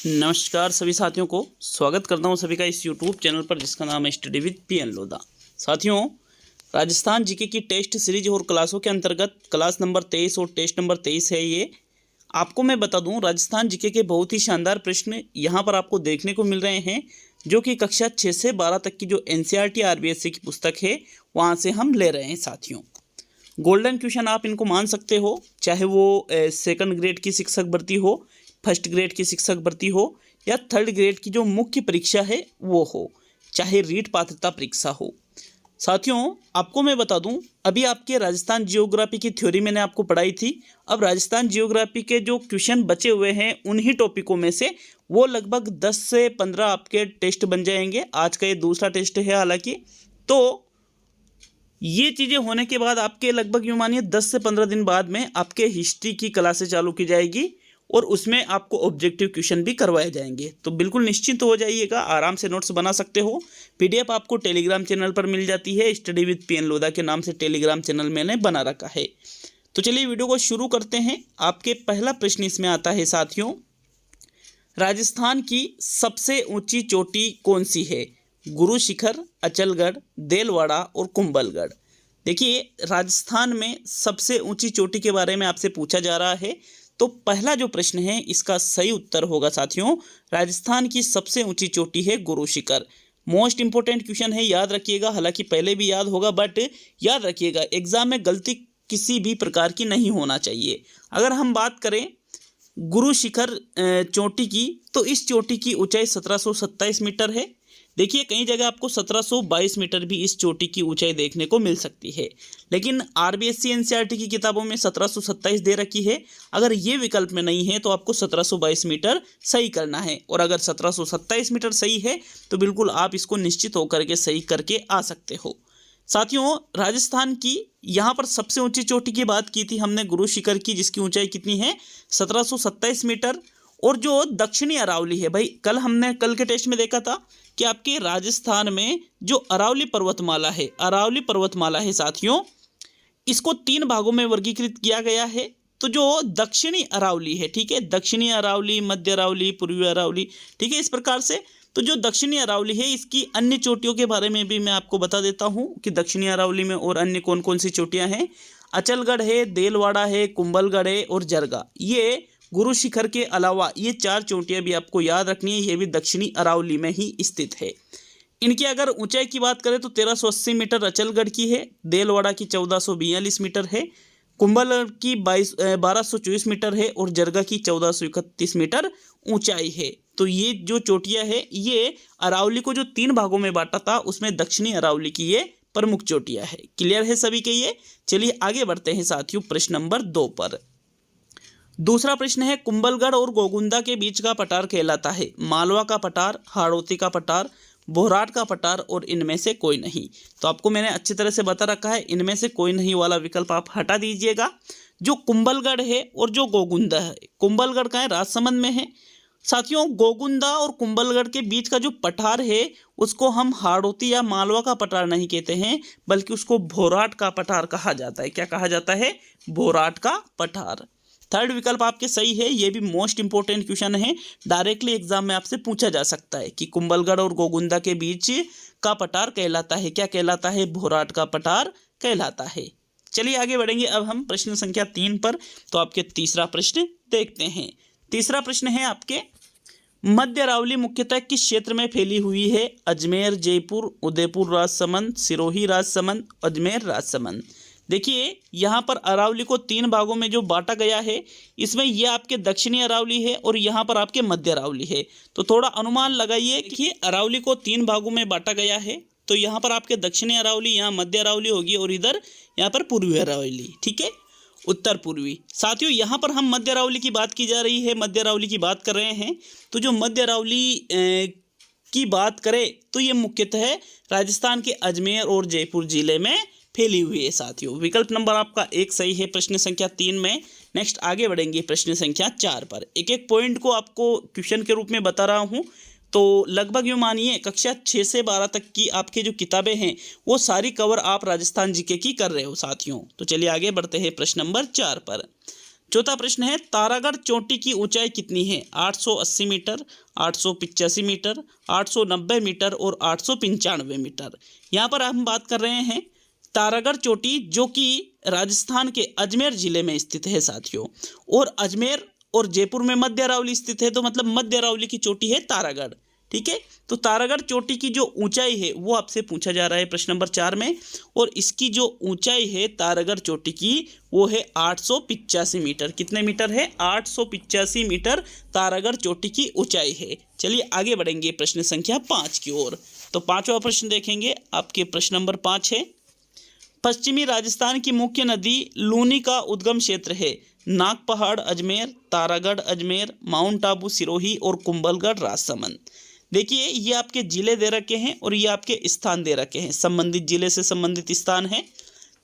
नमस्कार सभी साथियों को स्वागत करता हूं सभी का इस YouTube चैनल पर जिसका नाम है स्टडी विद पीएन लोधा। साथियों, राजस्थान जीके की टेस्ट सीरीज और क्लासों के अंतर्गत क्लास नंबर 23 और टेस्ट नंबर 23 है ये। आपको मैं बता दूं, राजस्थान जीके के बहुत ही शानदार प्रश्न यहाँ पर आपको देखने को मिल रहे हैं, जो कि कक्षा 6 से 12 तक की जो NCERT RBSC की पुस्तक है वहाँ से हम ले रहे हैं। साथियों, गोल्डन क्वेश्चन आप इनको मान सकते हो, चाहे वो सेकंड ग्रेड की शिक्षक भर्ती हो, फर्स्ट ग्रेड की शिक्षक भर्ती हो या थर्ड ग्रेड की जो मुख्य परीक्षा है वो हो, चाहे रीट पात्रता परीक्षा हो। साथियों, आपको मैं बता दूं, अभी आपके राजस्थान जियोग्राफी की थ्योरी मैंने आपको पढ़ाई थी। अब राजस्थान जियोग्राफी के जो क्वेश्चन बचे हुए हैं उन्हीं टॉपिकों में से वो लगभग 10 से 15 आपके टेस्ट बन जाएंगे। आज का ये दूसरा टेस्ट है हालांकि। तो ये चीज़ें होने के बाद आपके लगभग यूँ मानिए 10 से 15 दिन बाद में आपके हिस्ट्री की क्लासें चालू की जाएगी और उसमें आपको ऑब्जेक्टिव क्वेश्चन भी करवाए जाएंगे। तो बिल्कुल निश्चिंत हो जाइएगा, आराम से नोट्स बना सकते हो। PDF आपको टेलीग्राम चैनल पर मिल जाती है, स्टडी विद पीएन लोधा के नाम से टेलीग्राम चैनल मैंने बना रखा है। तो चलिए वीडियो को शुरू करते हैं। आपके पहला प्रश्न इसमें आता है साथियों, राजस्थान की सबसे ऊंची चोटी कौन सी है? गुरु शिखर, अचलगढ़, देलवाड़ा और कुंभलगढ़। देखिए, राजस्थान में सबसे ऊंची चोटी के बारे में आपसे पूछा जा रहा है। तो पहला जो प्रश्न है इसका सही उत्तर होगा साथियों, राजस्थान की सबसे ऊंची चोटी है Guru Shikhar. Most important question है, याद रखिएगा। हालांकि पहले भी याद होगा, बट याद रखिएगा एग्जाम में गलती किसी भी प्रकार की नहीं होना चाहिए। अगर हम बात करें गुरु शिखर चोटी की, तो इस चोटी की ऊंचाई 1727 मीटर है। देखिए, कई जगह आपको 1722 मीटर भी इस चोटी की ऊंचाई देखने को मिल सकती है, लेकिन RBSC NCERT की किताबों में 1727 दे रखी है। अगर ये विकल्प में नहीं है तो आपको 1722 मीटर सही करना है, और अगर 1727 मीटर सही है तो बिल्कुल आप इसको निश्चित होकर के सही करके आ सकते हो। साथियों, राजस्थान की यहाँ पर सबसे ऊंची चोटी की बात की थी हमने गुरु शिखर की, जिसकी ऊंचाई कितनी है? 1727 मीटर। और जो दक्षिणी अरावली है, भाई हमने कल के टेस्ट में देखा था कि आपके राजस्थान में जो अरावली पर्वतमाला है साथियों, इसको 3 भागों में वर्गीकृत किया गया है। तो जो दक्षिणी अरावली है, ठीक है, दक्षिणी अरावली, मध्य अरावली, पूर्वी अरावली, ठीक है, इस प्रकार से। तो जो दक्षिणी अरावली है, इसकी अन्य चोटियों के बारे में भी मैं आपको बता देता हूँ कि दक्षिणी अरावली में और अन्य कौन कौन सी चोटियाँ हैं। अचलगढ़ है, देलवाड़ा है, कुंभलगढ़ है और जरगा। ये गुरु शिखर के अलावा ये 4 चोटियाँ भी आपको याद रखनी है, ये भी दक्षिणी अरावली में ही स्थित है। इनकी अगर ऊंचाई की बात करें तो 1380 मीटर अचलगढ़ की है, देलवाड़ा की 1442 मीटर है, कुंभलगढ़ की 1224 मीटर है और जरगा की 1431 मीटर ऊंचाई है। तो ये जो चोटियाँ है, ये अरावली को जो 3 भागों में बांटा था उसमें दक्षिणी अरावली की ये प्रमुख चोटियाँ है। क्लियर है सभी के ये? चलिए आगे बढ़ते हैं साथियों प्रश्न नंबर 2 पर। दूसरा प्रश्न है, कुंभलगढ़ और गोगुंदा के बीच का पठार कहलाता है? मालवा का पठार, हाड़ौती का पठार, बोहराट का पठार और इनमें से कोई नहीं। तो आपको मैंने अच्छी तरह से बता रखा है, इनमें से कोई नहीं वाला विकल्प आप हटा दीजिएगा। जो कुंभलगढ़ है और जो गोगुंदा है, कुंभलगढ़ का है राजसमंद में है साथियों। गोगुंदा और कुंभलगढ़ के बीच का जो पठार है उसको हम हाड़ौती या मालवा का पठार नहीं कहते हैं, बल्कि उसको बोहराट का पठार कहा जाता है। क्या कहा जाता है? बोहराट का पठार। थर्ड विकल्प आपके सही है, ये भी मोस्ट इंपॉर्टेंट क्वेश्चन है, डायरेक्टली एग्जाम में आपसे पूछा जा सकता है कि कुंभलगढ़ और गोगुंदा के बीच का पठार कहलाता है, क्या कहलाता है? बोहराट का पठार कहलाता है। चलिए आगे बढ़ेंगे अब हम प्रश्न संख्या 3 पर। तो आपके तीसरा प्रश्न देखते हैं। तीसरा प्रश्न है आपके, मध्य अरावली मुख्यतः किस क्षेत्र में फैली हुई है? अजमेर, जयपुर, उदयपुर राजसमंद, सिरोही राजसमंद, अजमेर राजसमंद। देखिए, यहाँ पर अरावली को 3 भागों में जो बांटा गया है, इसमें यह आपके दक्षिणी अरावली है और यहाँ पर आपके मध्य अरावली है। तो थोड़ा अनुमान लगाइए कि अरावली को 3 भागों में बांटा गया है, तो यहाँ पर आपके दक्षिणी अरावली, यहाँ मध्य अरावली होगी और इधर यहाँ पर पूर्वी अरावली, ठीक है, उत्तर पूर्वी। साथियों, यहाँ पर हम मध्य अरावली की बात की जा रही है, मध्य अरावली की बात कर रहे हैं। तो जो मध्य अरावली की बात करें तो ये मुख्यतः राजस्थान के अजमेर और जयपुर जिले में फैली हुई है साथियों। विकल्प नंबर आपका 1 सही है प्रश्न संख्या 3 में। नेक्स्ट आगे बढ़ेंगे प्रश्न संख्या 4 पर। एक एक पॉइंट को आपको क्वेश्चन के रूप में बता रहा हूँ। तो लगभग यूँ मानिए कक्षा 6 से 12 तक की आपकी जो किताबें हैं वो सारी कवर आप राजस्थान जीके की कर रहे हो साथियों। तो चलिए आगे बढ़ते हैं प्रश्न नंबर 4 पर। चौथा प्रश्न है तारागढ़ चोटी की ऊंचाई कितनी है? 880 मीटर, 885 मीटर, 890 मीटर और 895 मीटर। यहाँ पर हम बात कर रहे हैं तारागढ़ चोटी, जो कि राजस्थान के अजमेर जिले में स्थित है साथियों, और अजमेर और जयपुर में मध्य अरावली स्थित है, तो मतलब मध्य अरावली की चोटी है तारागढ़। ठीक है, तो तारागढ़ चोटी की जो ऊंचाई है वो आपसे पूछा जा रहा है प्रश्न नंबर 4 में, और इसकी जो ऊंचाई है तारागढ़ चोटी की वो है 885 मीटर। कितने मीटर है? 885 मीटर तारागढ़ चोटी की ऊंचाई है। चलिए आगे बढ़ेंगे प्रश्न संख्या 5 की ओर। तो पांचवा प्रश्न देखेंगे, आपके प्रश्न नंबर 5 है, पश्चिमी राजस्थान की मुख्य नदी लूनी का उद्गम क्षेत्र है? नाग पहाड़ अजमेर, तारागढ़ अजमेर, माउंट आबू सिरोही और कुंभलगढ़ राजसमंद। देखिए ये आपके जिले दे रखे हैं और ये आपके स्थान दे रखे हैं, संबंधित जिले से संबंधित स्थान है।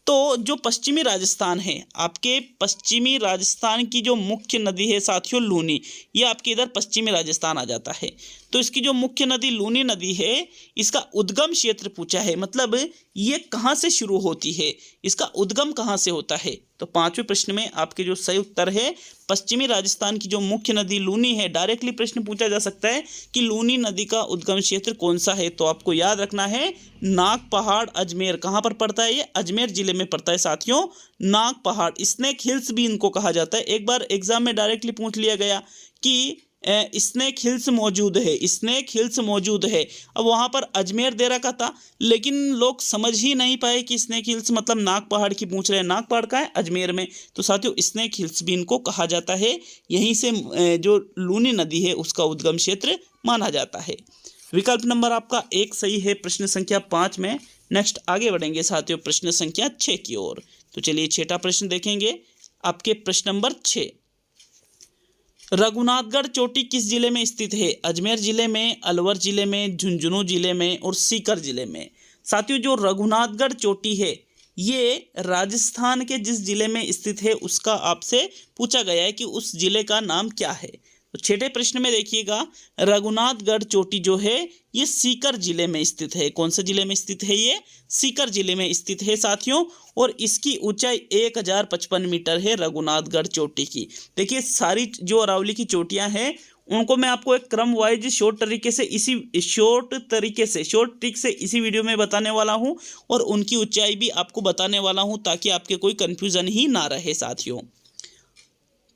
तो जो पश्चिमी राजस्थान है, आपके पश्चिमी राजस्थान की जो मुख्य नदी है साथियों लूनी, ये आपके इधर पश्चिमी राजस्थान आ जाता है। तो इसकी जो मुख्य नदी लूनी नदी है, इसका उद्गम क्षेत्र पूछा है, मतलब ये कहाँ से शुरू होती है, इसका उद्गम कहाँ से होता है। तो पांचवें प्रश्न में आपके जो सही उत्तर है, पश्चिमी राजस्थान की जो मुख्य नदी लूनी है, डायरेक्टली प्रश्न पूछा जा सकता है कि लूनी नदी का उद्गम क्षेत्र कौन सा है। तो आपको याद रखना है नाग पहाड़ अजमेर। कहाँ पर पड़ता है? ये अजमेर जिले में पड़ता है साथियों। नाग पहाड़, स्नेक हिल्स भी इनको कहा जाता है। एक बार एग्जाम में डायरेक्टली पूछ लिया गया कि स्नेक हिल्स मौजूद है, स्नेक हिल्स मौजूद है। अब वहाँ पर अजमेर दे रखा था, लेकिन लोग समझ ही नहीं पाए कि स्नेक हिल्स मतलब नाग पहाड़ की पूछ रहे हैं। नाग पहाड़ का है अजमेर में, तो साथियों स्नेक हिल्स भी इनको कहा जाता है। यहीं से जो लूनी नदी है उसका उद्गम क्षेत्र माना जाता है। विकल्प नंबर आपका 1 सही है प्रश्न संख्या 5 में। नेक्स्ट आगे बढ़ेंगे साथियों प्रश्न संख्या 6 की ओर। तो चलिए छठा प्रश्न देखेंगे, आपके प्रश्न नंबर 6, रघुनाथगढ़ चोटी किस जिले में स्थित है? अजमेर जिले में, अलवर जिले में, झुंझुनू जिले में और सीकर जिले में। साथियों जो रघुनाथगढ़ चोटी है ये राजस्थान के जिस जिले में स्थित है उसका आपसे पूछा गया है कि उस जिले का नाम क्या है। तो छठे प्रश्न में देखिएगा, रघुनाथगढ़ चोटी जो है ये सीकर जिले में स्थित है। कौन से जिले में स्थित है? ये सीकर जिले में स्थित है साथियों, और इसकी ऊंचाई 1055 मीटर है रघुनाथगढ़ चोटी की। देखिए सारी जो अरावली की चोटियां हैं उनको मैं आपको एक क्रम वाइज शॉर्ट ट्रिक से इसी वीडियो में बताने वाला हूं, और उनकी ऊंचाई भी आपको बताने वाला हूं ताकि आपके कोई कंफ्यूजन ही ना रहे साथियों।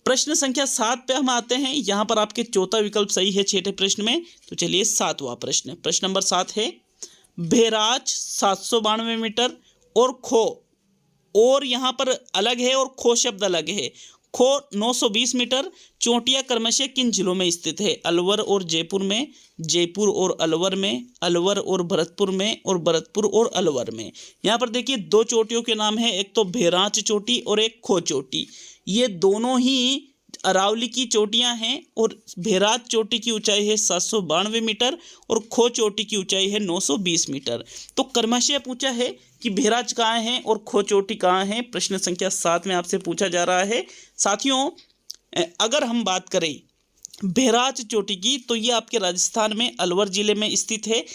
प्रश्न संख्या 7 पे हम आते हैं। यहाँ पर आपके चौथा विकल्प सही है छठे प्रश्न में। तो चलिए सातवां प्रश्न, प्रश्न नंबर 7 है, भेराज 792 मीटर और खो, और यहाँ पर अलग है और खो शब्द अलग है, खो 920 मीटर। चोटियाँ क्रमशः किन जिलों में स्थित है? अलवर और जयपुर में, जयपुर और अलवर में, अलवर और भरतपुर में और भरतपुर और अलवर में। यहाँ पर देखिए 2 चोटियों के नाम है, एक तो भेराज चोटी और एक खो चोटी। ये दोनों ही अरावली की चोटियां हैं, और भेराज चोटी की ऊंचाई है 792 मीटर और खो चोटी की ऊंचाई है 920 मीटर। तो क्रमशः पूछा है कि भेराज कहाँ है और खो चोटी कहाँ है, प्रश्न संख्या 7 में आपसे पूछा जा रहा है साथियों। अगर हम बात करें भेराज चोटी की तो ये आपके राजस्थान में अलवर जिले में स्थित है,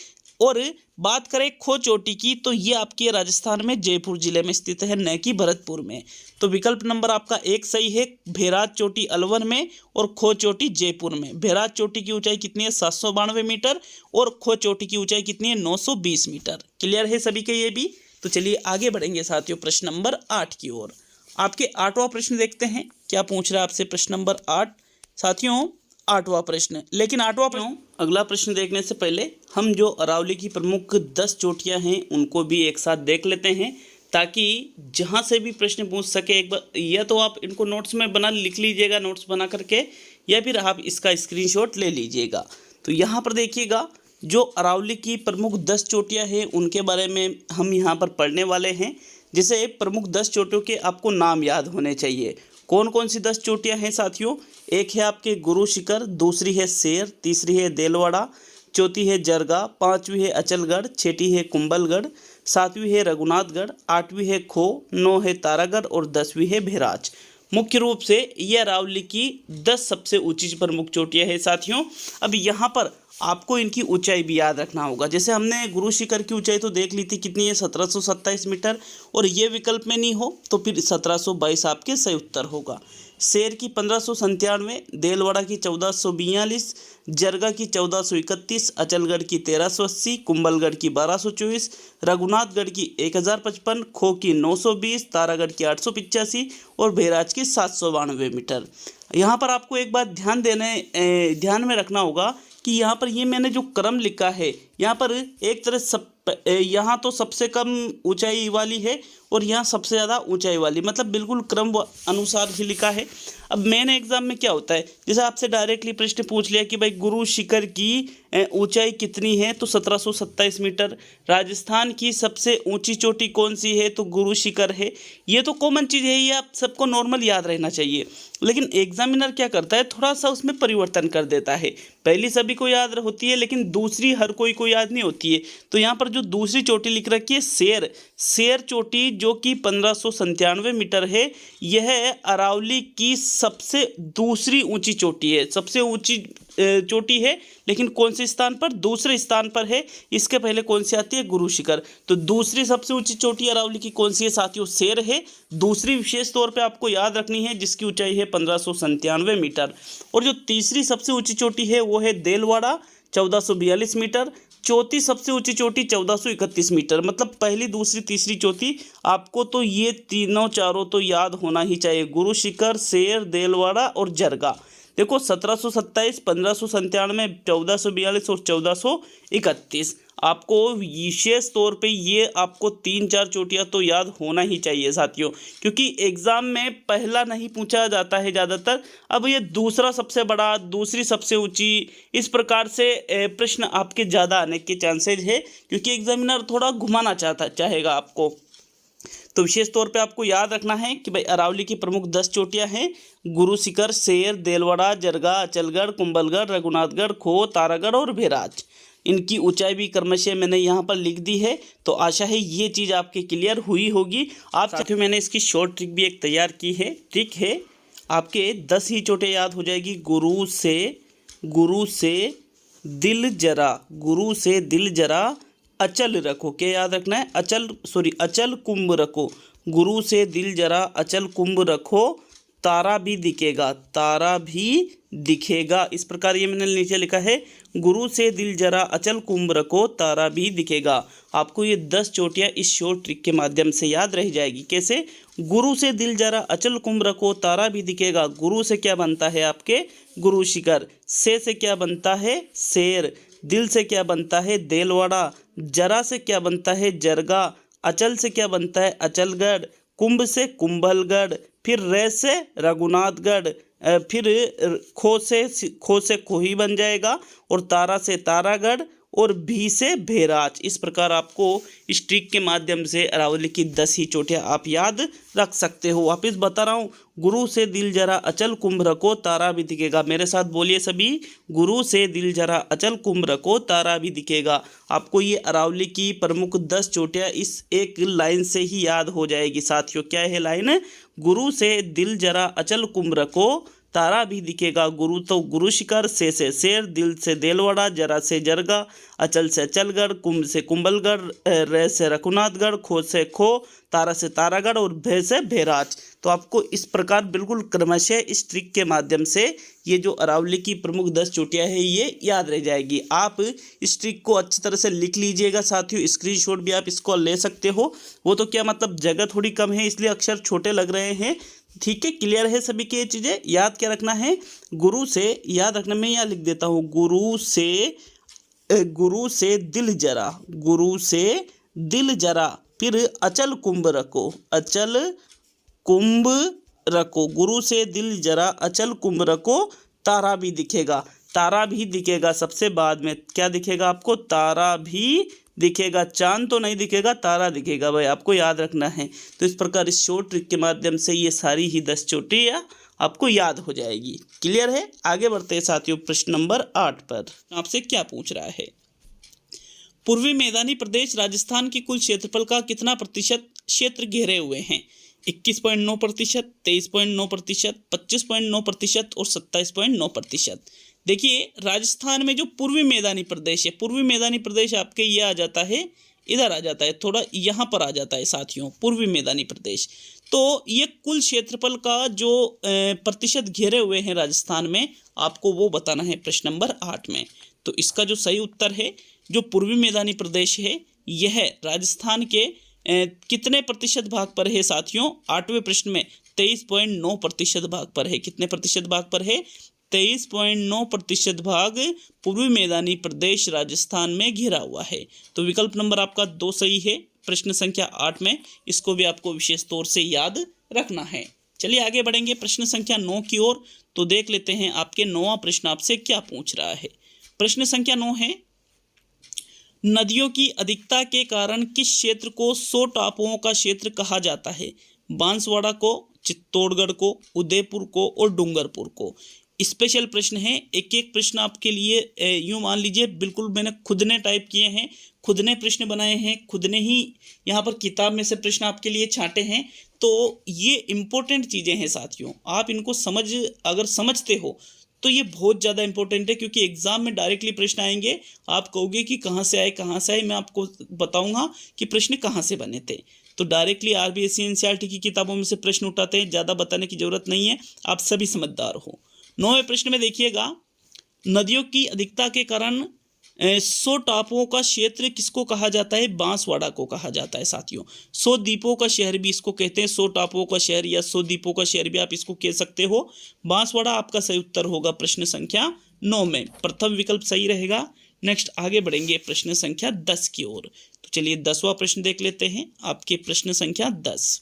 और बात करें खो चोटी की तो ये आपके राजस्थान में जयपुर जिले में स्थित है, न कि भरतपुर में। तो विकल्प नंबर आपका 1 सही है, भेराज चोटी अलवर में और खो चोटी जयपुर में। भेराज चोटी की ऊंचाई कितनी है? 792 मीटर, और खो चोटी की ऊंचाई कितनी है? 920 मीटर। क्लियर है सभी के ये भी? तो चलिए आगे बढ़ेंगे साथियों प्रश्न नंबर 8 की ओर। आपके 8वां प्रश्न देखते हैं क्या पूछ रहा है आपसे प्रश्न नंबर 8 साथियों। 8वां प्रश्न, लेकिन 8वां प्रश्न, अगला प्रश्न देखने से पहले हम जो अरावली की प्रमुख 10 चोटियां हैं उनको भी एक साथ देख लेते हैं, ताकि जहां से भी प्रश्न पूछ सके एक बार, या तो आप इनको नोट्स में लिख लीजिएगा नोट्स बना करके, या फिर आप इसका स्क्रीनशॉट ले लीजिएगा। तो यहाँ पर देखिएगा जो अरावली की प्रमुख 10 चोटियाँ हैं उनके बारे में हम यहाँ पर पढ़ने वाले हैं। जैसे प्रमुख 10 चोटियों के आपको नाम याद होने चाहिए। कौन कौन सी 10 चोटियाँ हैं साथियों? एक है आपके गुरु शिखर, दूसरी है शेर, तीसरी है देलवाड़ा, चौथी है जरगा, 5वीं है अचलगढ़, 6ठी है कुंभलगढ़, 7वीं है रघुनाथगढ़, 8वीं है खो, 9 है तारागढ़ और 10वीं है भेराज। मुख्य रूप से ये अरावली की 10 सबसे ऊंची प्रमुख चोटियाँ हैं साथियों। अब यहाँ पर आपको इनकी ऊंचाई भी याद रखना होगा। जैसे हमने गुरु शिखर की ऊंचाई तो देख ली थी, कितनी है? 1727 मीटर, और ये विकल्प में नहीं हो तो फिर 1722 आपके सही उत्तर होगा। शेर की 1597, देलवाड़ा की 1442, जरगा की 1431, अचलगढ़ की 1380, कुंभलगढ़ की 1224, रघुनाथगढ़ की 1055, खो की 920, तारागढ़ की 885 और बहराज की 792 मीटर। यहाँ पर आपको एक बात ध्यान में रखना होगा कि यहाँ पर ये मैंने जो क्रम लिखा है, यहाँ पर एक तरह यहाँ तो सबसे कम ऊंचाई वाली है और यहाँ सबसे ज़्यादा ऊंचाई वाली, मतलब बिल्कुल क्रम अनुसार ही लिखा है। अब मेन एग्जाम में क्या होता है, जैसे आपसे डायरेक्टली प्रश्न पूछ लिया कि भाई गुरु शिखर की ऊंचाई कितनी है, तो 1727 मीटर। राजस्थान की सबसे ऊंची चोटी कौन सी है, तो गुरु शिखर है। ये तो कॉमन चीज़ है, ये आप सबको नॉर्मल याद रहना चाहिए। लेकिन एग्जामिनर क्या करता है, थोड़ा सा उसमें परिवर्तन कर देता है। पहली सभी को याद होती है लेकिन दूसरी हर कोई को याद नहीं होती है। तो यहाँ पर जो दूसरी चोटी लिख रखी है शेर चोटी, जो कि 1597 मीटर है, यह अरावली की सबसे दूसरी ऊंची चोटी है। सबसे ऊंची चोटी है, लेकिन कौन से स्थान पर, दूसरे स्थान पर है। इसके पहले कौन सी आती है, गुरु शिखर। तो दूसरी सबसे ऊंची चोटी अरावली की कौन सी है साथियों, शेर है। दूसरी विशेष तौर पे आपको याद रखनी है, जिसकी ऊंचाई है 1597 मीटर। और जो तीसरी सबसे ऊंची चोटी है वो है देलवाड़ा, 1442 मीटर। चौथी सबसे ऊंची चोटी 1431 मीटर। मतलब पहली, दूसरी, तीसरी, चौथी, आपको तो ये तीनों चारों तो याद होना ही चाहिए, गुरु शिखर, शेर, देलवाड़ा और जरगा। देखो 1727, 1597, 1442 और 1431, आपको विशेष तौर पे ये आपको 3-4 चोटियाँ तो याद होना ही चाहिए साथियों, क्योंकि एग्ज़ाम में पहला नहीं पूछा जाता है ज़्यादातर। अब ये दूसरा सबसे बड़ा, दूसरी सबसे ऊंची, इस प्रकार से प्रश्न आपके ज़्यादा आने के चांसेज है, क्योंकि एग्जामिनर थोड़ा घुमाना चाहेगा आपको। तो विशेष तौर पे आपको याद रखना है कि भाई अरावली की प्रमुख 10 चोटियां हैं, गुरु शिखर, शेर, देलवाड़ा, जरगा, अचलगढ़, कुंभलगढ़, रघुनाथगढ़, खो, तारागढ़ और बहराज। इनकी ऊंचाई भी क्रमशः मैंने यहाँ पर लिख दी है। तो आशा है ये चीज़ आपके क्लियर हुई होगी। आप साथियों मैंने इसकी शॉर्ट ट्रिक भी एक तैयार की है। ट्रिक है, आपके 10 ही चोटें याद हो जाएगी। गुरु से दिल जरा अचल रखो। क्या याद रखना है, अचल कुंभ रखो। गुरु से दिल जरा अचल कुंभ रखो, तारा भी दिखेगा। इस प्रकार ये मैंने नीचे लिखा है, गुरु से दिल जरा अचल कुंभ रखो, तारा भी दिखेगा। आपको ये 10 चोटियाँ इस शॉर्ट ट्रिक के माध्यम से याद रह जाएगी। कैसे, गुरु से दिल जरा अचल कुंभ रखो, तारा भी दिखेगा। गुरु से क्या बनता है आपके, गुरु शिखर। से क्या बनता है, शेर। दिल से क्या बनता है, देलवाड़ा। जरा से क्या बनता है, जरगा। अचल से क्या बनता है, अचलगढ़। कुंभ से कुंभलगढ़। फिर रे से रघुनाथगढ़। फिर खो से खोही बन जाएगा, और तारा से तारागढ़, और भी से बहराज। इस प्रकार आपको इस ट्रिक के माध्यम से अरावली की 10 ही चोटियाँ आप याद रख सकते हो। वापिस बता रहा हूँ, गुरु से दिल जरा अचल कुंभ रखो, तारा भी दिखेगा। मेरे साथ बोलिए सभी, गुरु से दिल जरा अचल कुंभ रखो, तारा भी दिखेगा। आपको ये अरावली की प्रमुख 10 चोटियाँ इस एक लाइन से ही याद हो जाएगी साथियों। क्या है लाइन, गुरु से दिल जरा अचल कुंभ रखो, तारा भी दिखेगा। गुरु तो गुरु शिखर, से शेर, दिल से देलवाड़ा, जरा से जरगा, अचल से अचलगढ़, कुंभ से कुंभलगढ़, रे से रघुनाथगढ़, खो से खो, तारा से तारागढ़ और भे से बहराज। तो आपको इस प्रकार बिल्कुल क्रमशः इस ट्रिक के माध्यम से ये जो अरावली की प्रमुख 10 चोटियाँ हैं ये याद रह जाएगी। आप इस ट्रिक को अच्छी तरह से लिख लीजिएगा साथियों। स्क्रीनशॉट भी आप इसको ले सकते हो। वो तो क्या मतलब, जगह थोड़ी कम है इसलिए अक्षर छोटे लग रहे हैं। ठीक है, क्लियर है सभी की ये चीज़ें। याद क्या रखना है, गुरु से याद रखना, मैं यहाँ लिख देता हूँ, गुरु से दिल जरा, फिर अचल कुंभ रखो, गुरु से दिल जरा अचल कुंभ रखो, तारा भी दिखेगा। सबसे बाद में क्या दिखेगा आपको, तारा भी दिखेगा। चांद तो नहीं दिखेगा, तारा दिखेगा भाई, आपको याद रखना है। तो इस प्रकार इस शॉर्ट ट्रिक के माध्यम से ये सारी ही 10 चोटियाँ आपको याद हो जाएगी। क्लियर है, आगे बढ़ते हैं साथियों प्रश्न नंबर 8 पर। आपसे क्या पूछ रहा है, पूर्वी मैदानी प्रदेश राजस्थान की कुल क्षेत्रफल का कितना प्रतिशत क्षेत्र घेरे हुए हैं? 21.9%, 23.9%, 25.9% और 27.9%। देखिए राजस्थान में जो पूर्वी मैदानी प्रदेश है, पूर्वी मैदानी प्रदेश आपके ये आ जाता है, इधर आ जाता है, थोड़ा यहाँ पर आ जाता है साथियों, पूर्वी मैदानी प्रदेश। तो ये कुल क्षेत्रफल का जो प्रतिशत घेरे हुए हैं राजस्थान में, आपको वो बताना है प्रश्न नंबर 8 में। तो इसका जो सही उत्तर है, जो पूर्वी मैदानी प्रदेश है, यह राजस्थान के कितने प्रतिशत भाग पर है साथियों? 8वें प्रश्न में 23.9% भाग पर है। कितने प्रतिशत भाग पर है? 23.9% भाग पूर्वी मैदानी प्रदेश राजस्थान में घिरा हुआ है। तो विकल्प नंबर आपका 2 सही है प्रश्न संख्या 8 में। इसको भी आपको विशेष तौर से याद रखना है। चलिए आगे बढ़ेंगे प्रश्न संख्या 9 की ओर। तो देख लेते हैं आपके 9वां प्रश्न आपसे क्या पूछ रहा है। प्रश्न संख्या 9 है, नदियों की अधिकता के कारण किस क्षेत्र को 100 टापुओं का क्षेत्र कहा जाता है? बांसवाड़ा को, चित्तौड़गढ़ को, उदयपुर को और डूंगरपुर को। स्पेशल प्रश्न है। एक एक प्रश्न आपके लिए यूँ मान लीजिए बिल्कुल मैंने खुद ने टाइप किए हैं, खुद ने प्रश्न बनाए हैं, खुद ने ही यहाँ पर किताब में से प्रश्न आपके लिए छांटे हैं। तो ये इम्पोर्टेंट चीज़ें हैं साथियों, आप इनको अगर समझते हो तो ये बहुत ज़्यादा इंपॉर्टेंट है, क्योंकि एग्जाम में डायरेक्टली प्रश्न आएंगे। आप कहोगे कि कहाँ से आए कहाँ से आए, मैं आपको बताऊंगा कि प्रश्न कहाँ से बने थे। तो डायरेक्टली आरबीएससी एनसीईआरटी की किताबों में से प्रश्न उठाते हैं, ज़्यादा बताने की जरूरत नहीं है, आप सभी समझदार हो। 9वें प्रश्न में देखिएगा, नदियों की अधिकता के कारण 100 टापुओं का क्षेत्र किसको कहा जाता है? बांसवाड़ा को कहा जाता है साथियों। 100 द्वीपों का शहर भी इसको कहते हैं, 100 टापुओं का शहर या 100 द्वीपों का शहर भी आप इसको कह सकते हो। बांसवाड़ा आपका सही उत्तर होगा प्रश्न संख्या 9 में, प्रथम विकल्प सही रहेगा। नेक्स्ट आगे बढ़ेंगे प्रश्न संख्या 10 की ओर। तो चलिए 10वां प्रश्न देख लेते हैं। आपके प्रश्न संख्या 10,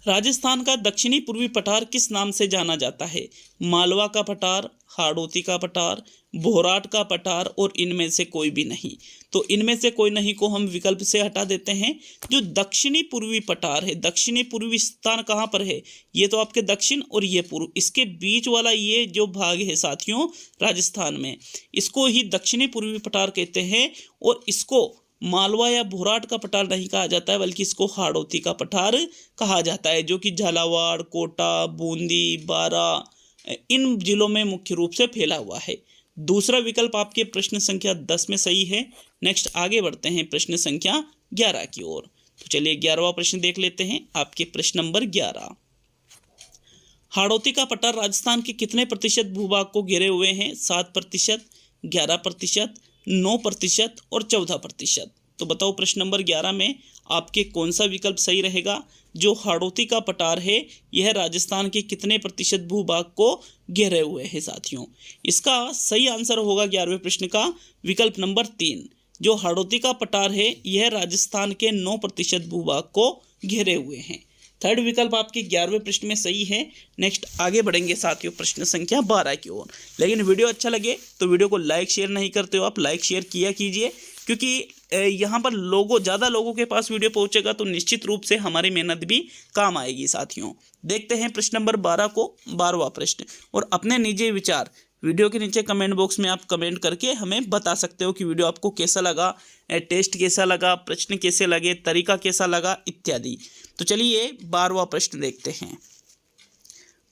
राजस्थान का दक्षिणी पूर्वी पठार किस नाम से जाना जाता है? मालवा का पठार, हाड़ौती का पठार, भोराट का पठार और इनमें से कोई भी नहीं। तो इनमें से कोई नहीं को हम विकल्प से हटा देते हैं। जो दक्षिणी पूर्वी पठार है, दक्षिणी पूर्वी स्थान कहाँ पर है? ये तो आपके दक्षिण और ये पूर्व, इसके बीच वाला ये जो भाग है साथियों राजस्थान में, इसको ही दक्षिणी पूर्वी पठार कहते हैं। और इसको मालवा या भोराट का पठार नहीं कहा जाता है, बल्कि इसको हाड़ौती का पठार कहा जाता है, जो कि झालावाड़, कोटा, बूंदी, बारा इन जिलों में मुख्य रूप से फैला हुआ है। दूसरा विकल्प आपके प्रश्न संख्या 10 में सही है। नेक्स्ट आगे बढ़ते हैं प्रश्न संख्या 11 की ओर। तो चलिए 11वां प्रश्न देख लेते हैं। आपके प्रश्न नंबर 11, हाड़ौती का पठार राजस्थान के कितने प्रतिशत भूभाग को घेरे हुए हैं? 7%, 11%, 9% और 14%। तो बताओ प्रश्न नंबर 11 में आपके कौन सा विकल्प सही रहेगा? जो हाड़ौती का पठार है यह राजस्थान के कितने प्रतिशत भूभाग को घेरे हुए हैं साथियों? इसका सही आंसर होगा 11वें प्रश्न का विकल्प नंबर 3। जो हाड़ौती का पठार है यह राजस्थान के 9% भूभाग को घेरे हुए हैं। थर्ड विकल्प आपके 11वें प्रश्न में सही है। नेक्स्ट आगे बढ़ेंगे साथियों प्रश्न संख्या 12 की ओर। लेकिन वीडियो अच्छा लगे तो वीडियो को लाइक शेयर नहीं करते हो आप, लाइक शेयर किया कीजिए, क्योंकि यहाँ पर ज़्यादा लोगों के पास वीडियो पहुँचेगा तो निश्चित रूप से हमारी मेहनत भी काम आएगी साथियों। देखते हैं प्रश्न नंबर 12 को, 12वां प्रश्न। और अपने निजी विचार वीडियो के नीचे कमेंट बॉक्स में आप कमेंट करके हमें बता सकते हो कि वीडियो आपको कैसा लगा, टेस्ट कैसा लगा, प्रश्न कैसे लगे, तरीका कैसा लगा इत्यादि। तो चलिए 12वां प्रश्न देखते हैं।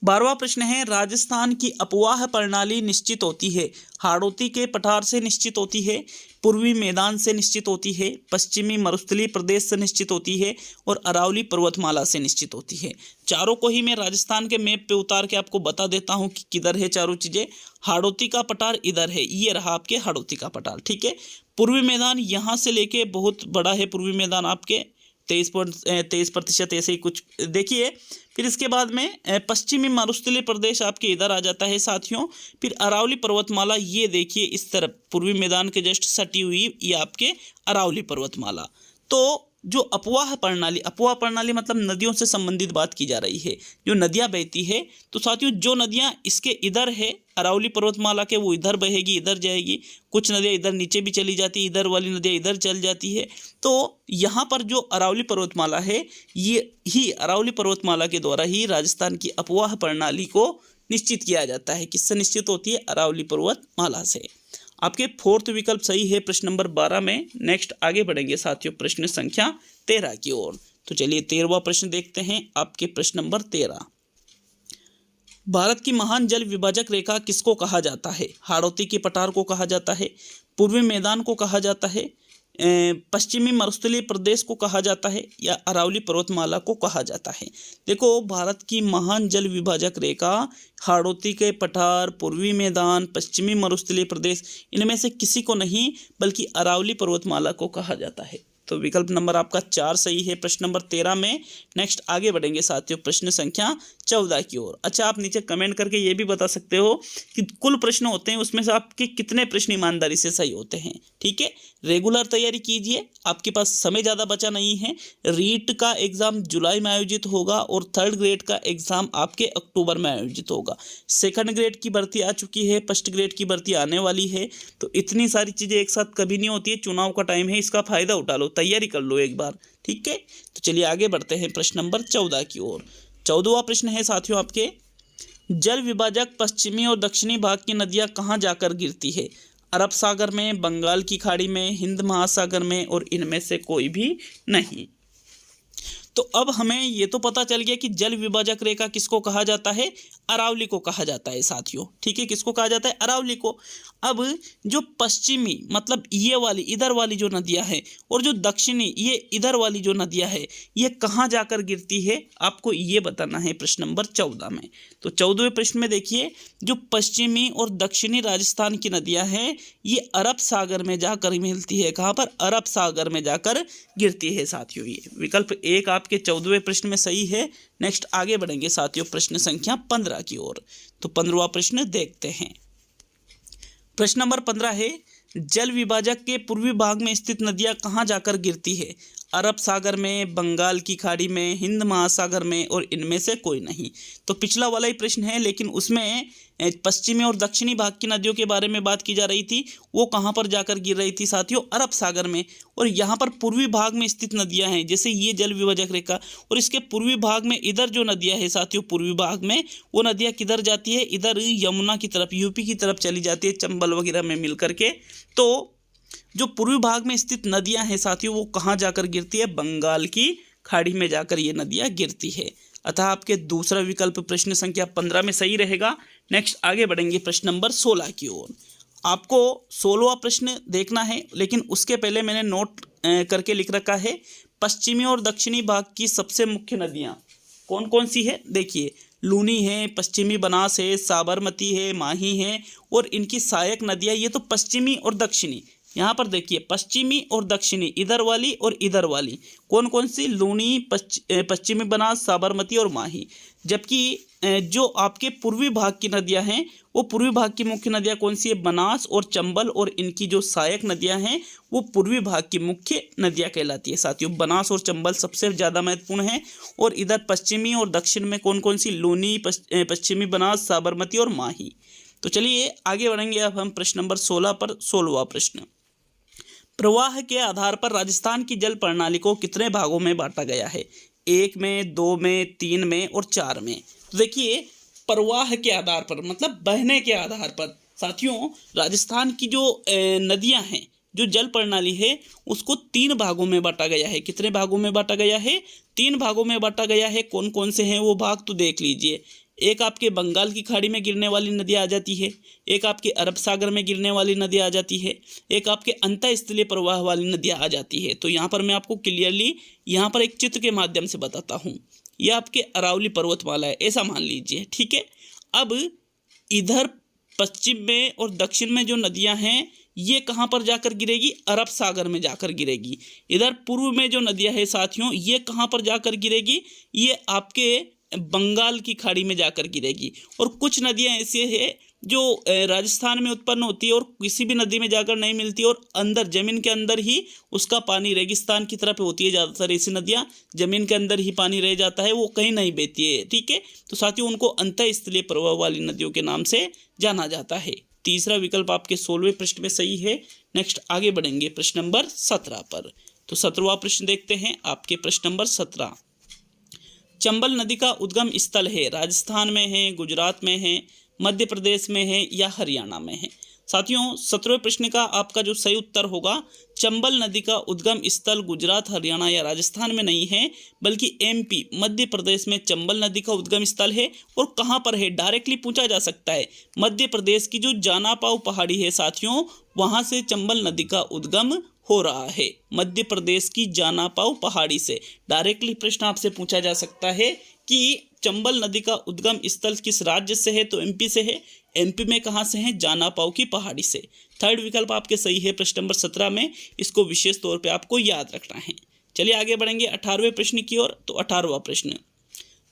12वां प्रश्न है, राजस्थान की अपवाह प्रणाली निश्चित होती है? हाड़ौती के पठार से निश्चित होती है, पूर्वी मैदान से निश्चित होती है, पश्चिमी मरुस्थलीय प्रदेश से निश्चित होती है और अरावली पर्वतमाला से निश्चित होती है। चारों को ही मैं राजस्थान के मैप पे उतार के आपको बता देता हूँ कि किधर है चारों चीज़ें। हाड़ौती का पठार इधर है, ये रहा आपके हाड़ौती का पठार, ठीक है। पूर्वी मैदान यहाँ से लेके बहुत बड़ा है, पूर्वी मैदान आपके 23% ऐसे ही कुछ देखिए। फिर इसके बाद में पश्चिमी मरुस्थलीय प्रदेश आपके इधर आ जाता है साथियों। फिर अरावली पर्वतमाला, ये देखिए इस तरफ पूर्वी मैदान के जस्ट सटी हुई ये आपके अरावली पर्वतमाला। तो जो अपवाह प्रणाली मतलब नदियों से संबंधित बात की जा रही है, जो नदियाँ बहती है। तो साथियों जो नदियाँ इसके इधर है अरावली पर्वतमाला के, वो इधर बहेगी, इधर जाएगी। कुछ नदियाँ इधर नीचे भी चली जाती है, इधर वाली नदियाँ इधर चल जाती है। तो यहाँ पर जो अरावली पर्वतमाला है, ये ही अरावली पर्वतमाला के द्वारा ही राजस्थान की अपवाह प्रणाली को निश्चित किया जाता है। किससे निश्चित होती है? अरावली पर्वतमाला से। आपके फोर्थ विकल्प सही है प्रश्न नंबर 12 में। नेक्स्ट आगे बढ़ेंगे साथियों प्रश्न संख्या 13 की ओर। तो चलिए 13वां प्रश्न देखते हैं। आपके प्रश्न नंबर 13, भारत की महान जल विभाजक रेखा किसको कहा जाता है? हाड़ौती के पठार को कहा जाता है, पूर्वी मैदान को कहा जाता है, पश्चिमी मरुस्थलीय प्रदेश को कहा जाता है या अरावली पर्वतमाला को कहा जाता है? देखो, भारत की महान जल विभाजक रेखा हाड़ौती के पठार, पूर्वी मैदान, पश्चिमी मरुस्थलीय प्रदेश, इनमें से किसी को नहीं बल्कि अरावली पर्वतमाला को कहा जाता है। तो विकल्प नंबर आपका 4 सही है प्रश्न नंबर 13 में। नेक्स्ट आगे बढ़ेंगे साथियों प्रश्न संख्या 14 की ओर। अच्छा, आप नीचे कमेंट करके ये भी बता सकते हो कि कुल प्रश्न होते हैं उसमें से आपके कितने प्रश्न ईमानदारी से सही होते हैं। ठीक है, रेगुलर तैयारी कीजिए, आपके पास समय ज़्यादा बचा नहीं है। रीट का एग्ज़ाम जुलाई में आयोजित होगा और 3rd ग्रेड का एग्ज़ाम आपके अक्टूबर में आयोजित होगा। 2nd ग्रेड की भर्ती आ चुकी है, 1st ग्रेड की भर्ती आने वाली है। तो इतनी सारी चीज़ें एक साथ कभी नहीं होती है, चुनाव का टाइम है, इसका फ़ायदा उठा लो, तैयारी कर लो एक बार। ठीक है, तो चलिए आगे बढ़ते हैं प्रश्न नंबर 14 की ओर। 14वां प्रश्न है साथियों आपके, जल विभाजक पश्चिमी और दक्षिणी भाग की नदियां कहाँ जाकर गिरती है? अरब सागर में, बंगाल की खाड़ी में, हिंद महासागर में और इनमें से कोई भी नहीं। तो अब हमें ये तो पता चल गया कि जल विभाजक रेखा किसको कहा जाता है? अरावली को कहा जाता है साथियों। ठीक है, किसको कहा जाता है? अरावली को। अब जो पश्चिमी मतलब ये वाली इधर वाली जो नदियां हैं और जो दक्षिणी ये इधर वाली जो नदियां हैं, ये कहाँ जाकर गिरती है आपको ये बताना है प्रश्न नंबर 14 में। तो 14वें प्रश्न में देखिए, जो पश्चिमी और दक्षिणी राजस्थान की नदियां हैं ये अरब सागर में जाकर मिलती है। कहाँ पर? अरब सागर में जाकर गिरती है साथियों। ये विकल्प 1 आपके 14वें प्रश्न में सही है। नेक्स्ट आगे बढ़ेंगे साथियों प्रश्न संख्या 15 की ओर। तो 15वां प्रश्न देखते हैं। प्रश्न नंबर 15 है, जल विभाजक के पूर्वी भाग में स्थित नदियां कहाँ जाकर गिरती है? अरब सागर में, बंगाल की खाड़ी में, हिंद महासागर में और इनमें से कोई नहीं। तो पिछला वाला ही प्रश्न है, लेकिन उसमें पश्चिमी और दक्षिणी भाग की नदियों के बारे में बात की जा रही थी। वो कहाँ पर जाकर गिर रही थी साथियों? अरब सागर में। और यहाँ पर पूर्वी भाग में स्थित नदियाँ हैं, जैसे ये जल विभाजक रेखा, और इसके पूर्वी भाग में इधर जो नदियाँ हैं साथियों, पूर्वी भाग में वो नदियाँ किधर जाती है? इधर यमुना की तरफ, यूपी की तरफ चली जाती है, चंबल वगैरह में मिल करके। तो जो पूर्वी भाग में स्थित नदियां हैं साथियों वो कहाँ जाकर गिरती है? बंगाल की खाड़ी में जाकर ये नदियां गिरती है। अतः आपके दूसरा विकल्प प्रश्न संख्या 15 में सही रहेगा। नेक्स्ट आगे बढ़ेंगे प्रश्न नंबर 16 की ओर। आपको 16वां प्रश्न देखना है, लेकिन उसके पहले मैंने नोट करके लिख रखा है, पश्चिमी और दक्षिणी भाग की सबसे मुख्य नदियाँ कौन कौन सी है? देखिए, लूनी है, पश्चिमी बनास है, साबरमती है, माही है और इनकी सहायक नदियाँ। ये तो पश्चिमी और दक्षिणी। यहाँ पर देखिए, पश्चिमी और दक्षिणी, इधर वाली और इधर वाली कौन कौन सी? लूनी, पश्चिमी बनास, साबरमती और माही। जबकि जो आपके पूर्वी भाग की नदियाँ हैं वो पूर्वी भाग की मुख्य नदियाँ कौन सी है? बनास और चंबल, और इनकी जो सहायक नदियाँ हैं वो पूर्वी भाग की मुख्य नदियाँ कहलाती है साथियों। बनास और चंबल सबसे ज़्यादा महत्वपूर्ण है। और इधर पश्चिमी और दक्षिण में कौन कौन सी? लूनी, पश्चिमी बनास, साबरमती और माही। तो चलिए आगे बढ़ेंगे अब हम प्रश्न नंबर 16 पर। 16वां प्रश्न, प्रवाह के आधार पर राजस्थान की जल प्रणाली को कितने भागों में बांटा गया है? 1 में, 2 में, 3 में और 4 में। तो देखिए, प्रवाह के आधार पर मतलब बहने के आधार पर साथियों राजस्थान की जो नदियां हैं, जो जल प्रणाली है उसको 3 भागों में बांटा गया है। कितने भागों में बांटा गया है? 3 भागों में बांटा गया है। कौन कौन से हैं वो भाग तो देख लीजिए। एक आपके बंगाल की खाड़ी में गिरने वाली नदियाँ आ जाती है, एक आपके अरब सागर में गिरने वाली नदियाँ आ जाती है, एक आपके अंतःस्थलीय प्रवाह वाली नदियाँ आ जाती है। तो यहाँ पर मैं आपको क्लियरली यहाँ पर एक चित्र के माध्यम से बताता हूँ। यह आपके अरावली पर्वतमाला है, ऐसा मान लीजिए। ठीक है, अब इधर पश्चिम में और दक्षिण में जो नदियाँ हैं ये कहाँ पर जाकर गिरेगी? अरब सागर में जाकर गिरेगी। इधर पूर्व में जो नदियाँ हैं साथियों ये कहाँ पर जाकर गिरेगी? ये आपके बंगाल की खाड़ी में जाकर गिरेगी। और कुछ नदियां ऐसी है जो राजस्थान में उत्पन्न होती है और किसी भी नदी में जाकर नहीं मिलती, और अंदर ज़मीन के अंदर ही उसका पानी रेगिस्तान की तरफ होती है। ज़्यादातर ऐसी नदियां ज़मीन के अंदर ही पानी रह जाता है, वो कहीं नहीं बहती है। ठीक है, तो साथियों उनको अंतःस्थलीय प्रवाह वाली नदियों के नाम से जाना जाता है। तीसरा विकल्प आपके 16वें प्रश्न में सही है। नेक्स्ट आगे बढ़ेंगे प्रश्न नंबर 17 पर। तो 17वां प्रश्न देखते हैं आपके प्रश्न नंबर 17। चंबल नदी का उद्गम स्थल है, राजस्थान में है, गुजरात में है, मध्य प्रदेश में है या हरियाणा में है? साथियों 17वें प्रश्न का आपका जो सही उत्तर होगा, चंबल नदी का उद्गम स्थल गुजरात, हरियाणा या राजस्थान में नहीं है, बल्कि एमपी मध्य प्रदेश में चंबल नदी का उद्गम स्थल है। और कहाँ पर है? डायरेक्टली पूछा जा सकता है। मध्य प्रदेश की जो जानापाव पहाड़ी है साथियों, वहाँ से चंबल नदी का उद्गम हो रहा है? मध्य प्रदेश की जानापाव पहाड़ी से। डायरेक्टली प्रश्न आपसे पूछा जा सकता है कि चंबल नदी का उद्गम स्थल किस राज्य से है? तो एमपी से है। एमपी में कहाँ से है? जानापाव की पहाड़ी से। थर्ड विकल्प आपके सही है प्रश्न नंबर 17 में। इसको विशेष तौर पे आपको याद रखना है। चलिए आगे बढ़ेंगे 18वें प्रश्न की ओर। तो 18वां प्रश्न,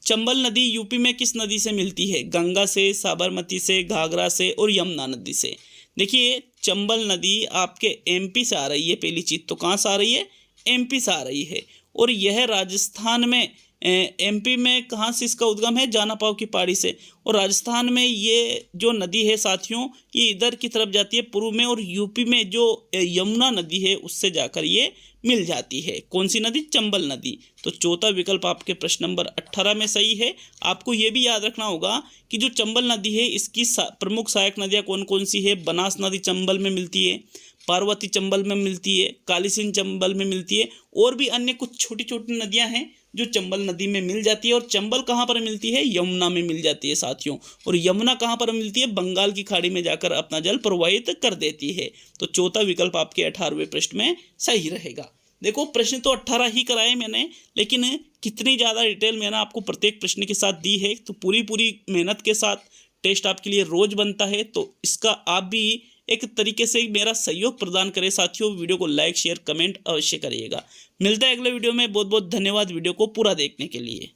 चंबल नदी यूपी में किस नदी से मिलती है? गंगा से, साबरमती से, घाघरा से और यमुना नदी से। देखिए चंबल नदी आपके एमपी से आ रही है। पहली चीज तो कहाँ से आ रही है? एमपी से आ रही है। और यह राजस्थान में, एमपी में कहाँ से इसका उद्गम है? जानापाव की पहाड़ी से। और राजस्थान में ये जो नदी है साथियों, ये इधर की तरफ जाती है पूर्व में, और यूपी में जो यमुना नदी है उससे जाकर ये मिल जाती है। कौन सी नदी? चंबल नदी। तो चौथा विकल्प आपके प्रश्न नंबर 18 में सही है। आपको ये भी याद रखना होगा कि जो चंबल नदी है इसकी प्रमुख सहायक नदियाँ कौन कौन सी है? बनास नदी चंबल में मिलती है, पार्वती चंबल में मिलती है, काली सिंध चंबल में मिलती है, और भी अन्य कुछ छोटी छोटी नदियां हैं जो चंबल नदी में मिल जाती है। और चंबल कहाँ पर मिलती है? यमुना में मिल जाती है साथियों। और यमुना कहाँ पर मिलती है? बंगाल की खाड़ी में जाकर अपना जल प्रवाहित कर देती है। तो चौथा विकल्प आपके 18वें प्रश्न में सही रहेगा। देखो प्रश्न तो 18 ही कराए मैंने, लेकिन कितनी ज़्यादा डिटेल मैंने आपको प्रत्येक प्रश्न के साथ दी है। तो पूरी मेहनत के साथ टेस्ट आपके लिए रोज बनता है। तो इसका आप भी एक तरीके से मेरा सहयोग प्रदान करें साथियों। वीडियो को लाइक शेयर कमेंट अवश्य करिएगा। मिलता है अगले वीडियो में। बहुत बहुत धन्यवाद वीडियो को पूरा देखने के लिए।